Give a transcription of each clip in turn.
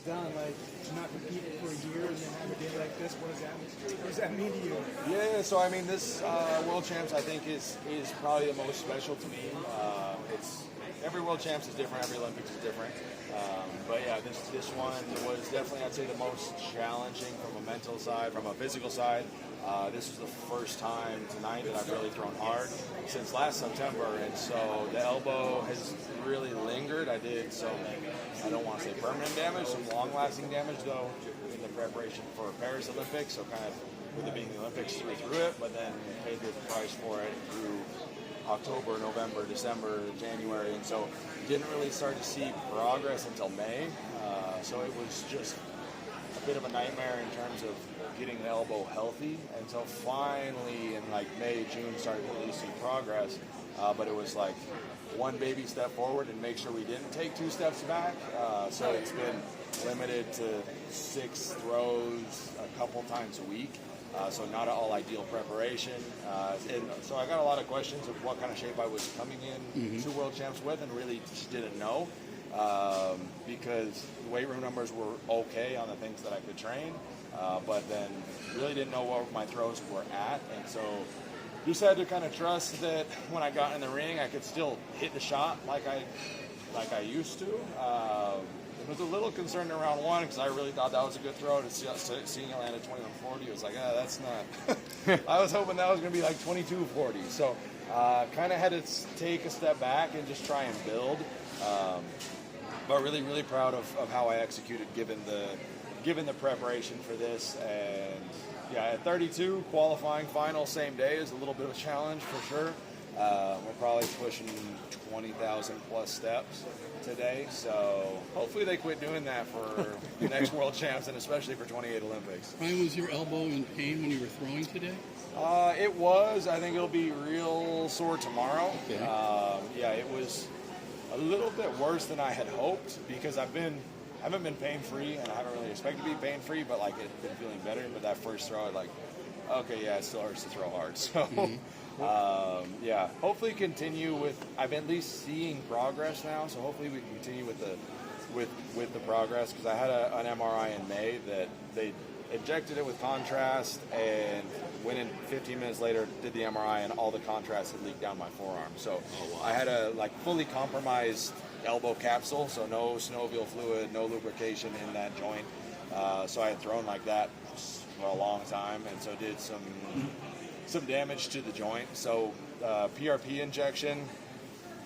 done, like to not compete for a year and then have a day like this? What does that mean to you? Yeah, so I mean, this World Champs I think is probably the most special to me. It's every World Champs is different, every Olympics is different. But yeah, this one was definitely, I'd say, the most challenging from a mental side, from a physical side. This is the first time tonight that I've really thrown hard since last September, and so the elbow has really lingered. I did some, I don't want to say permanent damage, some long-lasting damage though in the preparation for Paris Olympics. So kind of with it being the Olympics, through it, but then paid the price for it through October, November, December, January, and so didn't really start to see progress until May. So it was just a bit of a nightmare in terms of getting the elbow healthy until finally in like May, June started to really see progress. But it was like one baby step forward and make sure we didn't take 2 steps back. So it's been limited to 6 throws a couple times a week. So not all ideal preparation. And so I got a lot of questions of what kind of shape I was coming in to World Champs with, and really just didn't know. Because the weight room numbers were okay on the things that I could train, but then really didn't know what my throws were at, and so just had to kind of trust that when I got in the ring, I could still hit the shot like I used to. I was a little concerned in round 1 because I really thought that was a good throw. To seeing it land at 21.40, it was like, that's not. I was hoping that was going to be like 22.40. So kind of had to take a step back and just try and build. But really, really proud of how I executed given the preparation for this. And yeah, at 32, qualifying final same day is a little bit of a challenge for sure. We're probably pushing 20,000 plus steps today, so hopefully they quit doing that for the next World Champs and especially for 28 Olympics. Ryan, was your elbow in pain when you were throwing today? It was. I think it'll be real sore tomorrow. Okay. Yeah, it was a little bit worse than I had hoped because I haven't been pain-free, and I haven't really expected to be pain-free, but like it's been feeling better. But that first throw, like, okay, yeah, it still hurts to throw hard. So, yeah, hopefully continue with. I've at least seeing progress now, so hopefully we can continue with the progress because I had an MRI in May that they injected it with contrast, and went in 15 minutes later, did the MRI, and all the contrast had leaked down my forearm. So I had a fully compromised elbow capsule, so no synovial fluid, no lubrication in that joint. So I had thrown like that for a long time, and so did some damage to the joint. So PRP injection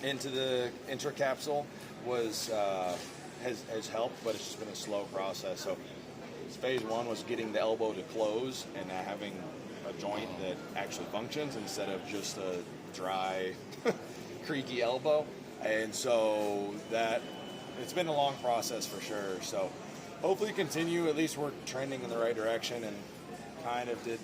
into the intracapsule has helped, but it's just been a slow process. So phase 1 was getting the elbow to close and having a joint that actually functions instead of just a dry, creaky elbow. And so that it's been a long process for sure. So hopefully continue. At least we're trending in the right direction, and kind of did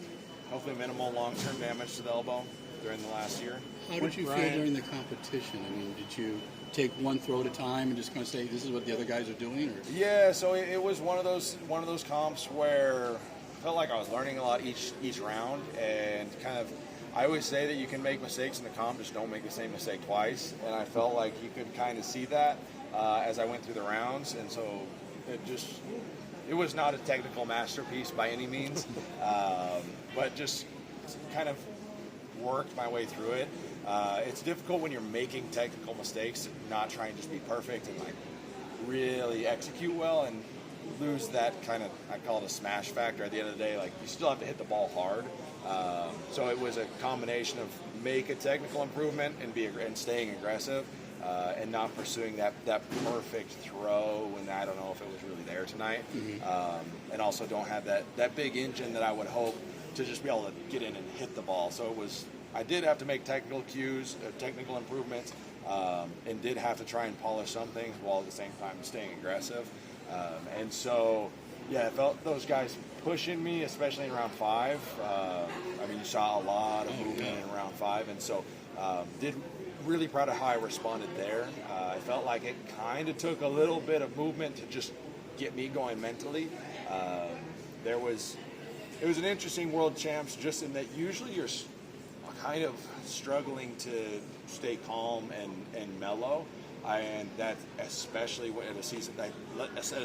hopefully minimal long-term damage to the elbow during the last year. How did you feel during the competition? I mean, did you take one throw at a time and just kind of say, this is what the other guys are doing? Or? Yeah, so it was one of those comps where I felt like I was learning a lot each round, and kind of, I always say that you can make mistakes in the comp, just don't make the same mistake twice, and I felt like you could kind of see that as I went through the rounds, and so it was not a technical masterpiece by any means, but just kind of worked my way through it. It's difficult when you're making technical mistakes to not try and just be perfect and like really execute well and lose that kind of, I call it a smash factor at the end of the day. Like, you still have to hit the ball hard. So it was a combination of make a technical improvement and staying aggressive, and not pursuing that perfect throw when I don't know if it was really there tonight. And also don't have that big engine that I would hope to just be able to get in and hit the ball. So I did have to make technical cues, technical improvements, and did have to try and polish some things while at the same time staying aggressive. And so, yeah, I felt those guys pushing me, especially in round 5. I mean, you saw a lot of movement in round 5, and so really proud of how I responded there. I felt like it kind of took a little bit of movement to just get me going mentally. It was an interesting World Champs, just in that usually you're kind of struggling to stay calm and mellow. And that, especially at a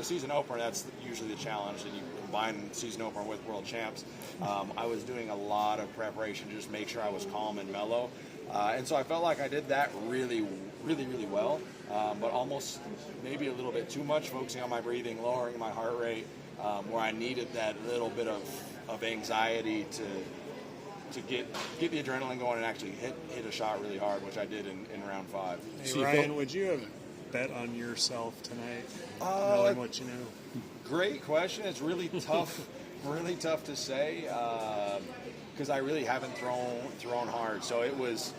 season opener, that's usually the challenge. And you combine season opener with world champs. I was doing a lot of preparation to just make sure I was calm and mellow. And so I felt like I did that really, really, really well, but almost maybe a little bit too much, focusing on my breathing, lowering my heart rate, where I needed that little bit of anxiety to get the adrenaline going and actually hit a shot really hard, which I did in round 5. Hey, Ryan, would you have bet on yourself tonight, knowing what you know? Great question. It's really tough, really tough to say, because I really haven't thrown hard. So it was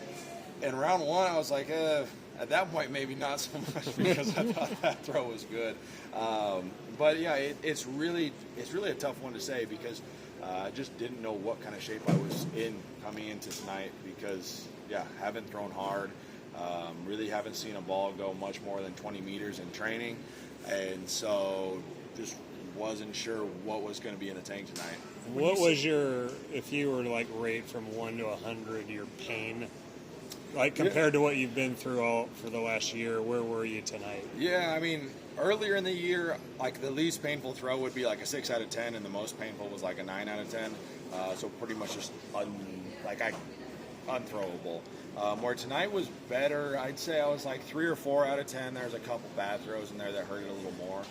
in round 1. I was like, at that point maybe not so much, because I thought that throw was good. But yeah, it's really a tough one to say, because I just didn't know what kind of shape I was in coming into tonight, because haven't thrown hard. Really haven't seen a ball go much more than 20 meters in training, and so just wasn't sure what was going to be in the tank tonight. What was if you were to like rate from 1 to 100, your pain, like compared to what you've been through for the last year? Where were you tonight? Yeah, I mean, earlier in the year, like the least painful throw would be like a 6 out of 10, and the most painful was like a 9 out of 10. So pretty much just unthrowable. Where tonight was better, I'd say I was like 3 or 4 out of 10. There's a couple bad throws in there that hurt it a little more.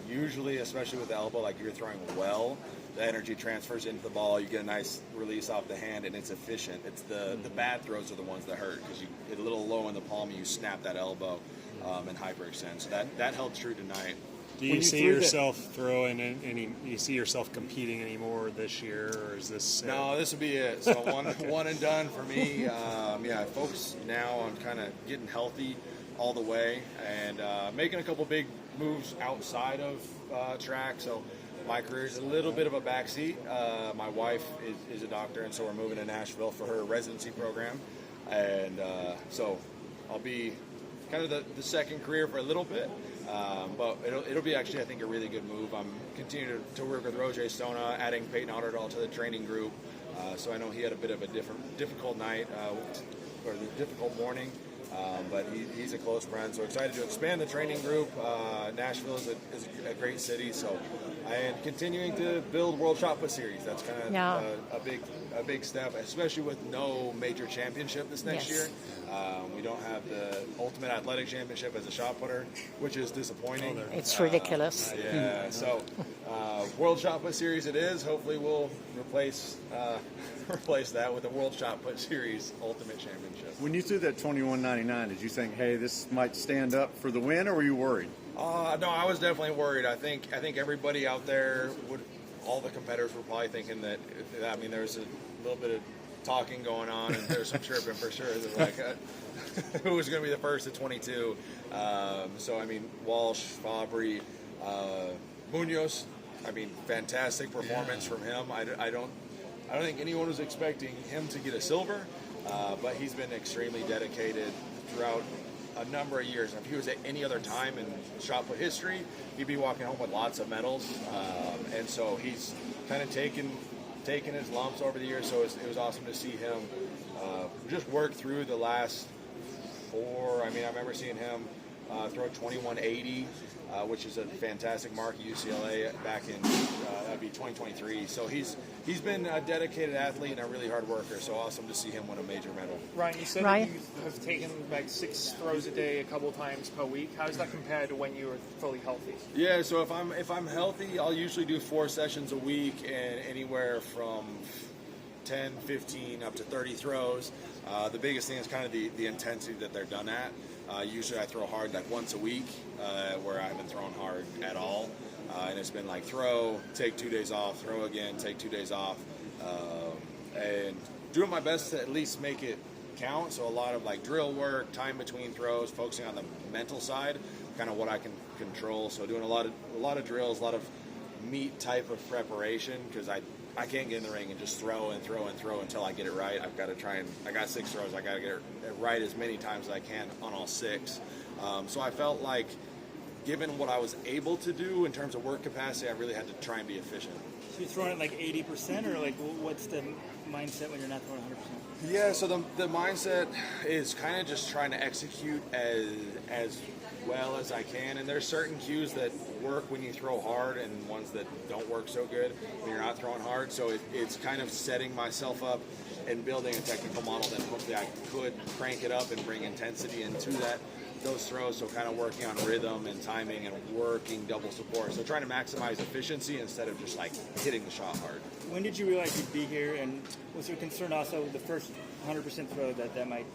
Usually, especially with the elbow, like you're throwing well, the energy transfers into the ball, you get a nice release off the hand, and it's efficient. It's the bad throws are the ones that hurt, because you get a little low in the palm and you snap that elbow and hyperextend. So that held true tonight. Do you see yourself throwing any? You see yourself competing anymore this year, or is this? No, this will be it. So one and done for me. Focus now on kind of getting healthy all the way, and making a couple big moves outside of track. So my career is a little bit of a backseat. My wife is a doctor, and so we're moving to Nashville for her residency program, and so I'll be kind of the second career for a little bit. But it'll be actually, I think, a really good move. I'm continuing to work with Roger Stona, adding Peyton Otterdahl to the training group. So I know he had a bit of a difficult night, or the difficult morning. But he's a close friend, so excited to expand the training group. Nashville is a great city, so I am continuing to build World Shot Put Series. That's kind of a big step, especially with no major championship this next year. We don't have the Ultimate Athletic Championship as a shot putter, which is disappointing. It's ridiculous. So World Shot Put Series it is. Hopefully we'll replace that with the World Shot Put Series Ultimate Championship. When you threw that 21.99, did you think, hey, this might stand up for the win, or were you worried? No, I was definitely worried. I think everybody out there all the competitors were probably thinking that. I mean, there's a little bit of talking going on, and there's some chirping for sure. That like, who was going to be the first at 22? So I mean, Walsh, Fabry, Munoz. I mean, fantastic performance from him. I don't think anyone was expecting him to get a silver, but he's been extremely dedicated throughout a number of years. And if he was at any other time in shot put history, he'd be walking home with lots of medals. And so he's kind of taken his lumps over the years. So it was awesome to see him just work through the last 4. I mean, I remember seeing him throw 21.80, which is a fantastic mark at UCLA back in that'd be 2023. So he's been a dedicated athlete and a really hard worker. So awesome to see him win a major medal. Ryan, you said that you have taken like 6 throws a day a couple times per week. How does that compare to when you were fully healthy? Yeah, so if I'm healthy, I'll usually do 4 sessions a week and anywhere from 10, 15, up to 30 throws. The biggest thing is kind of the intensity that they're done at. Usually I throw hard like once a week, where I haven't thrown hard at all. And it's been like throw, take 2 days off, throw again, take 2 days off. And doing my best to at least make it count. So a lot of like drill work, time between throws, focusing on the mental side, kind of what I can control. So doing a lot of drills, a lot of meat type of preparation, because I can't get in the ring and just throw and throw and throw until I get it right. I've got to try and I got 6 throws. I got to get it right as many times as I can on all 6. So I felt like given what I was able to do in terms of work capacity, I really had to try and be efficient. So you're throwing it like 80%, or like what's the mindset when you're not throwing 100%? Yeah, so the mindset is kind of just trying to execute as well as I can, and there's certain cues that work when you throw hard and ones that don't work so good when you're not throwing hard. So it's kind of setting myself up and building a technical model that hopefully I could crank it up and bring intensity into those throws. So kind of working on rhythm and timing and working double support. So trying to maximize efficiency instead of just like hitting the shot hard. When did you realize you'd be here, and was there concern also the first 100% throw that might?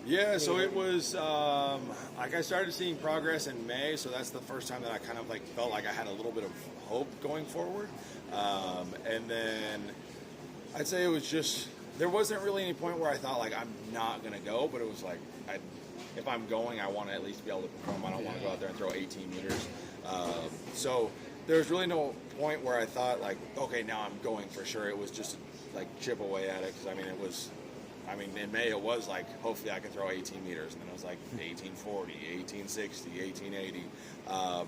Yeah, so it was like I started seeing progress in May, so that's the first time that I kind of like felt like I had a little bit of hope going forward. And then I'd say it was just, there wasn't really any point where I thought like I'm not going to go, but it was like if I'm going, I want to at least be able to perform. I don't want to go out there and throw 18 meters. So there was really no point where I thought like, okay, now I'm going for sure. It was just like chip away at it, because I mean, in May it was like, hopefully I can throw 18 meters, and then it was like 1840, 1860, 1880.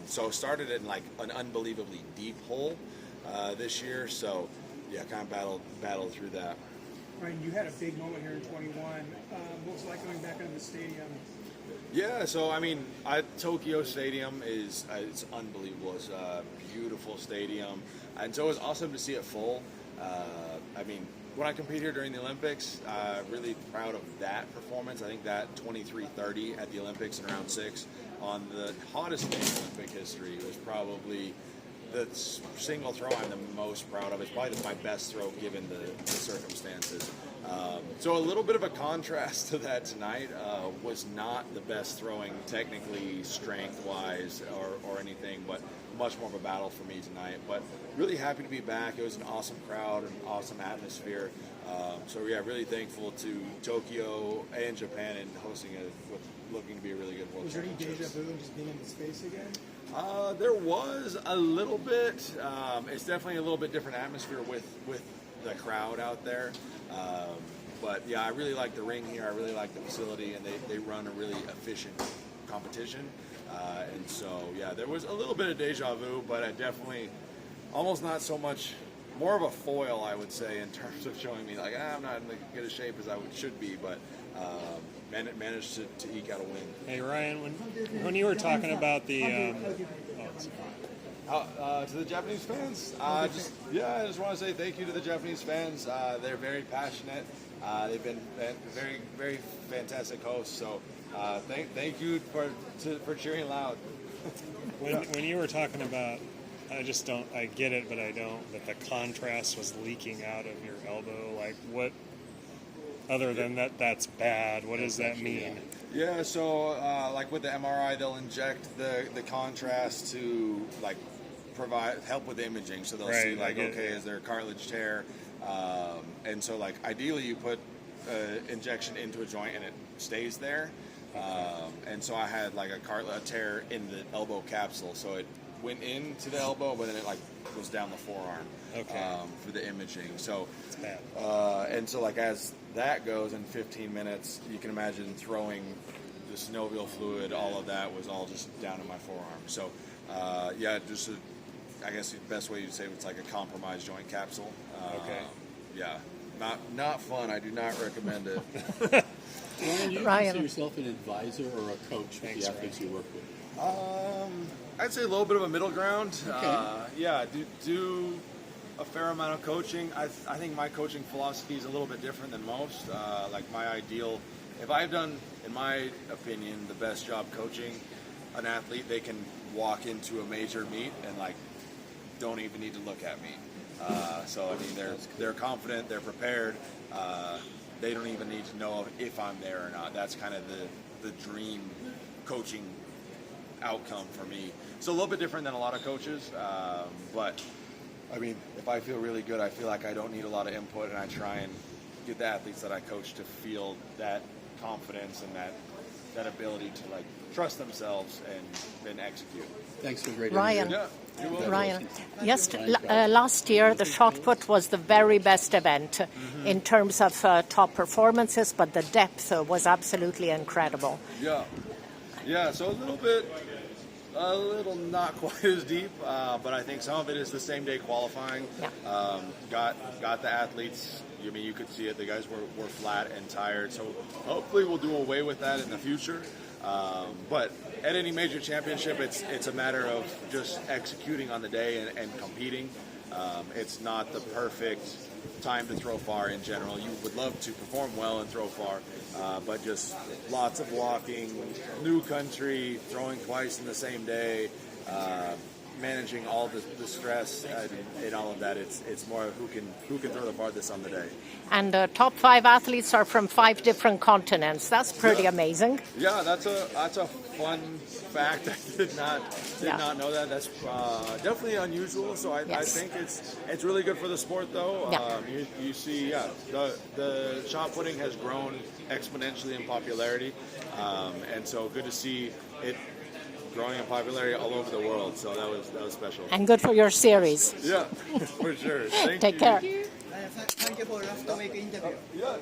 So started in like an unbelievably deep hole this year. So yeah, kind of battled through that. Ryan, you had a big moment here in 21. What was it like going back into the stadium? Yeah, so I mean, Tokyo Stadium is it's unbelievable. It's a beautiful stadium, and so it was awesome to see it full. I mean, when I compete here during the Olympics, really proud of that performance. I think that 23:30 at the Olympics in round 6 on the hottest day in Olympic history was probably the single throw I'm the most proud of. It's probably my best throw given the circumstances. So a little bit of a contrast to that tonight. Was not the best throwing technically, strength-wise, or anything, but much more of a battle for me tonight. But really happy to be back. It was an awesome crowd, an awesome atmosphere. So yeah, really thankful to Tokyo and Japan in hosting what looking to be a really good World Was there any Championships. deja vu in just being in the space again? There was a little bit. It's definitely a little bit different atmosphere with the crowd out there. But yeah, I really like the ring here. I really like the facility, and they run a really efficient competition. And so yeah, there was a little bit of deja vu, but I definitely almost not so much. More of a foil, I would say, in terms of showing me like I'm not in as good a shape as I should be, but managed to eke out a win. Hey Ryan, when you were talking about the to the Japanese fans, I just want to say thank you to the Japanese fans. They're very passionate. They've been very, very fantastic hosts. So thank you for cheering loud. when you were talking about, I get it, but I don't, that the contrast was leaking out of your elbow. Like what, other than that's bad, what does that mean? Yeah, so like with the MRI, they'll inject the contrast to like help with imaging. So they'll see like, okay, is there a cartilage tear? And so like ideally you put injection into a joint and it stays there. And so I had like a tear in the elbow capsule, so it went into the elbow, but then it like was down the forearm. For the imaging. So it's bad. And so like as that goes in 15 minutes, you can imagine throwing the synovial fluid, all of that was all just down in my forearm. So yeah, just I guess the best way you'd say it's like a compromised joint capsule. Yeah, not fun. I do not recommend it. Ryan, do you Ryan. consider yourself an advisor or a coach with the athletes you work with? I'd say a little bit of a middle ground. Okay. Yeah, do a fair amount of coaching. I think my coaching philosophy is a little bit different than most. Like my ideal, if I've done, in my opinion, the best job coaching an athlete, they can walk into a major meet and like don't even need to look at me. So I mean, they're confident, they're prepared. They don't even need to know if I'm there or not. That's kind of the dream coaching outcome for me. So a little bit different than a lot of coaches, but I mean, if I feel really good, I feel like I don't need a lot of input, and I try and get the athletes that I coach to feel that confidence and that ability to like trust themselves and then execute. Thanks for a great Ryan. interview. Yeah, you're welcome. Ryan, last year the shot put was the very best event in terms of top performances, but the depth was absolutely incredible. Yeah. So a little bit A little not quite as deep, but I think some of it is the same day qualifying. Yeah. Got the athletes. I mean, you could see it. The guys were flat and tired. So hopefully we'll do away with that in the future. But at any major championship, it's a matter of just executing on the day and competing. It's not the perfect time to throw far in general. You would love to perform well and throw far, but just lots of walking, new country, throwing twice in the same day, managing all the stress and all of that. It's more who can throw the farthest on the day. And the top 5 athletes are from 5 different continents. That's pretty amazing. Yeah, that's a fun fact. I did not know that. That's definitely unusual. So I think it's really good for the sport, though. Yeah. You see, the shot putting has grown exponentially in popularity, and so good to see it growing in popularity all over the world. So that was special. And good for your series. Yeah, for sure. Thank Take you. care. Thank you for last week interview. Yeah.